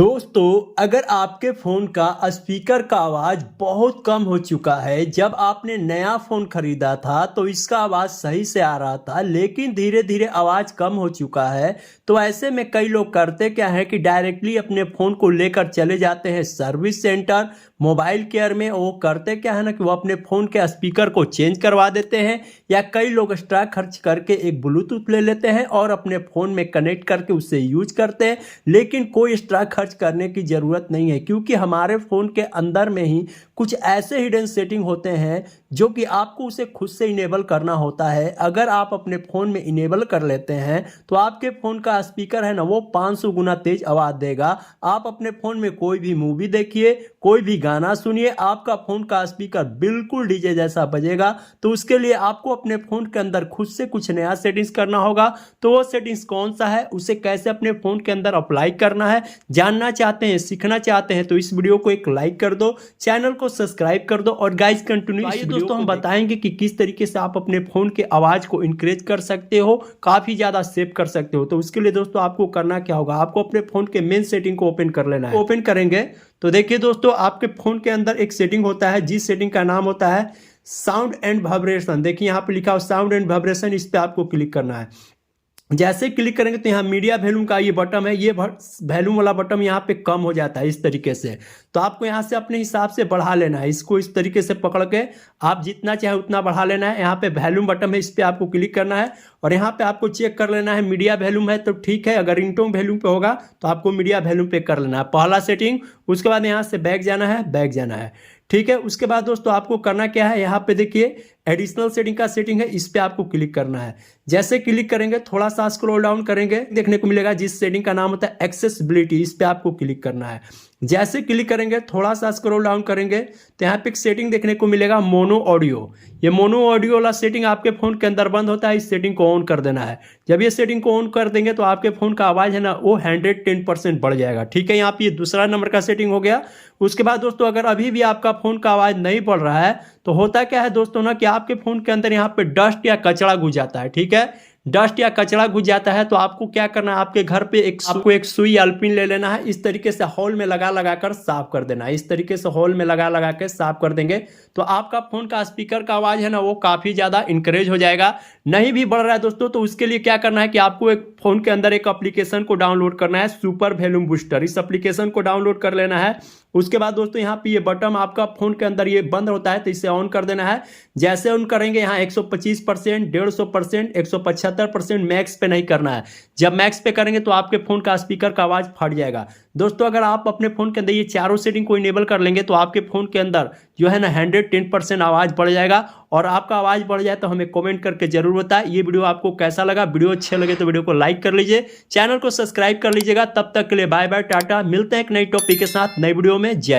दोस्तों, अगर आपके फ़ोन का स्पीकर का आवाज़ बहुत कम हो चुका है, जब आपने नया फ़ोन ख़रीदा था तो इसका आवाज़ सही से आ रहा था, लेकिन धीरे-धीरे आवाज़ कम हो चुका है, तो ऐसे में कई लोग करते क्या है कि डायरेक्टली अपने फ़ोन को लेकर चले जाते हैं सर्विस सेंटर, मोबाइल केयर में। वो करते क्या है ना कि वो अपने फ़ोन के स्पीकर को चेंज करवा देते हैं, या कई लोग एक्स्ट्रा खर्च करके एक ब्लूटूथ ले लेते हैं और अपने फ़ोन में कनेक्ट करके उससे यूज करते हैं। लेकिन कोई एक्स्ट्रा खर्च करने की ज़रूरत नहीं है, क्योंकि हमारे फ़ोन के अंदर में ही कुछ ऐसे हिडन सेटिंग होते हैं जो कि आपको उसे खुद से इनेबल करना होता है। अगर आप अपने फ़ोन में इनेबल कर लेते हैं तो आपके फ़ोन का स्पीकर है ना, वो 500 गुना तेज आवाज़ देगा। आप अपने फ़ोन में कोई भी मूवी देखिए, कोई भी गाना सुनिए, आपका फ़ोन का स्पीकर बिल्कुल डीजे जैसा बजेगा। तो उसके लिए आपको अपने फ़ोन के अंदर खुद से कुछ नया सेटिंग्स करना होगा। तो वो सेटिंग्स कौन सा है, उसे कैसे अपने फ़ोन के अंदर अप्लाई करना है, जानना चाहते हैं, सीखना चाहते हैं, तो इस वीडियो को एक लाइक कर दो, चैनल को सब्सक्राइब कर दो और गाइस कंटिन्यू। आइए दोस्तों, हम बताएंगे कि किस तरीके से आप अपने फ़ोन के आवाज़ को इंक्रीज कर सकते हो, काफ़ी ज़्यादा सेव कर सकते हो। तो उसके लिए दोस्तों आपको करना क्या होगा, आपको अपने फ़ोन के मेन सेटिंग को ओपन कर लेना है। ओपन करेंगे तो देखिए दोस्तों, आपके फ़ोन के अंदर एक सेटिंग होता है, जिस सेटिंग का नाम होता है साउंड एंड वाइब्रेशन। देखिए यहाँ पे लिखा हो साउंड एंड वाइब्रेशन, इस पर आपको क्लिक करना है। जैसे क्लिक करेंगे तो यहाँ मीडिया वॉल्यूम का ये बटन है, ये वॉल्यूम वाला बटन यहाँ पे कम हो जाता है इस तरीके से। तो आपको यहाँ से अपने हिसाब से बढ़ा लेना है, इसको इस तरीके से पकड़ के आप जितना चाहे उतना बढ़ा लेना है। यहाँ पे वॉल्यूम बटन है, इस पर आपको क्लिक करना है और यहाँ पे आपको चेक कर लेना है मीडिया वॉल्यूम है तो ठीक है, अगर रिंगटोन वॉल्यूम पे होगा तो आपको मीडिया वॉल्यूम पे कर लेना है पहला सेटिंग। उसके बाद यहाँ से बैक जाना है, बैक जाना है, ठीक है। उसके बाद दोस्तों आपको करना क्या है, यहाँ पे देखिए एडिशनल सेटिंग का सेटिंग है, इस पे आपको क्लिक करना है। जैसे क्लिक करेंगे थोड़ा सा स्क्रॉल डाउन करेंगे, देखने को मिलेगा जिस सेटिंग का नाम होता है एक्सेसिबिलिटी, इस पे आपको क्लिक करना है। जैसे क्लिक करेंगे थोड़ा सा स्क्रॉल डाउन करेंगे तो यहाँ पे एक सेटिंग देखने को मिलेगा मोनो ऑडियो। ये मोनो ऑडियो वाला सेटिंग आपके फोन के अंदर बंद होता है, इस सेटिंग को ऑन कर देना है। जब ये सेटिंग को ऑन कर देंगे तो आपके फोन का आवाज है ना, वो 110% बढ़ जाएगा, ठीक है। यहाँ पे ये दूसरा नंबर का सेटिंग हो गया। उसके बाद दोस्तों अगर अभी भी आपका फोन का आवाज नहीं बढ़ रहा है तो होता क्या है दोस्तों ना, कि आपके फोन के अंदर यहाँ पे डस्ट या कचरा घुस जाता है, ठीक है। डस्ट या कचरा घुस जाता है तो आपको क्या करना है, आपके घर पे आपको एक सुई अल्पिन ले लेना है, इस तरीके से हॉल में लगा लगा कर साफ कर देना है। इस तरीके से हॉल में लगा लगा के साफ कर देंगे तो आपका फोन का स्पीकर का आवाज है ना, वो काफी ज्यादा इंकरेज हो जाएगा। नहीं भी बढ़ रहा है दोस्तों तो उसके लिए क्या करना है कि आपको एक फोन के अंदर एक एप्लीकेशन को डाउनलोड करना है, सुपर वॉल्यूम बूस्टर। इस एप्लीकेशन को डाउनलोड कर लेना है। उसके बाद दोस्तों यहाँ पे ये बटन आपका फोन के अंदर ये बंद होता है तो इसे ऑन कर देना है। जैसे ऑन करेंगे यहाँ 125%, 150%, 175% मैक्स पे नहीं करना है। जब मैक्स पे करेंगे तो आपके फोन का स्पीकर का आवाज फट जाएगा। दोस्तों अगर आप अपने फोन के अंदर ये चारों सेटिंग को इनेबल कर लेंगे तो आपके फोन के अंदर जो है ना 110% आवाज बढ़ जाएगा। और आपका आवाज बढ़ जाए तो हमें कमेंट करके जरूर बताएं ये वीडियो आपको कैसा लगा। वीडियो अच्छे लगे तो वीडियो को लाइक कर लीजिए, चैनल को सब्सक्राइब कर लीजिएगा। तब तक के लिए बाय बाय, टाटा। मिलते हैं एक नई टॉपिक के साथ नई वीडियो में। जय हिंद।